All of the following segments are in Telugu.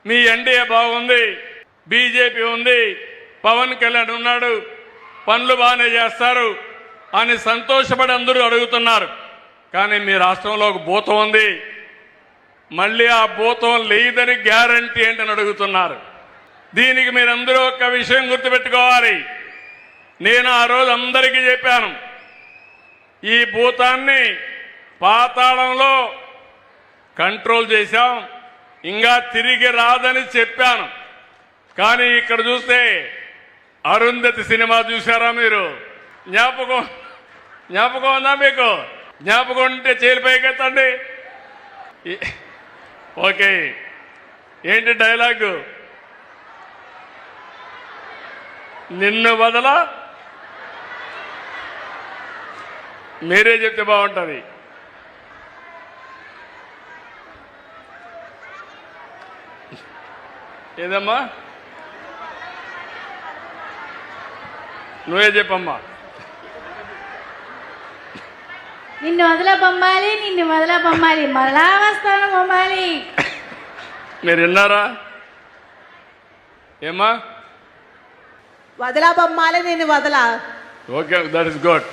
మీ ఎన్డీఏ బాగుంది, బీజేపీ ఉంది, పవన్ కళ్యాణ్ ఉన్నాడు, పనులు బాగానే చేస్తారు అని సంతోషపడి అందరూ అడుగుతున్నారు. కానీ మీ రాష్ట్రంలో ఒక భూతం ఉంది, మళ్ళీ ఆ భూతం లేదని గ్యారంటీ ఏంటని అడుగుతున్నారు. దీనికి మీరందరూ ఒక విషయం గుర్తుపెట్టుకోవాలి. నేను ఆ రోజు అందరికీ చెప్పాను, ఈ భూతాన్ని పాతాళంలో కంట్రోల్ చేశాం, ఇంకా తిరిగి రాదని చెప్పాను. కానీ ఇక్కడ చూస్తే అరుంధతి సినిమా చూసారా మీరు? జ్ఞాపకం ఉందా మీకు? జ్ఞాపకం ఉంటే చేలిపైకెత్తండి. ఓకే, ఏంటి డైలాగు? నిన్ను వదల, మీరే చెప్తే బాగుంటుంది. ఏదమ్మా? నువ్వే చెప్పమ్మా. నిన్ను వదల బొమ్మాలి, నిన్ను వదల బొమ్మాలి, మరలా వస్తాను బొమ్మాలి. మీరు విన్నారా? ఏమ్మా? వదల బొమ్మాలి, నిన్ను వదల. Okay, that is good.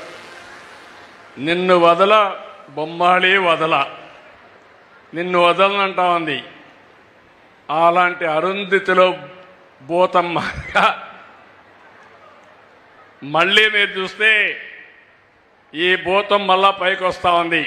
నిన్ను వదల బొమ్మాలి వదల, నిన్ను వదలనంటా ఉంది. అలాంటి అరుంధతిలో భూతమ్మ మళ్ళీ మీరు చూస్తే ఈ భూతం మళ్ళా పైకి వస్తూ ఉంది.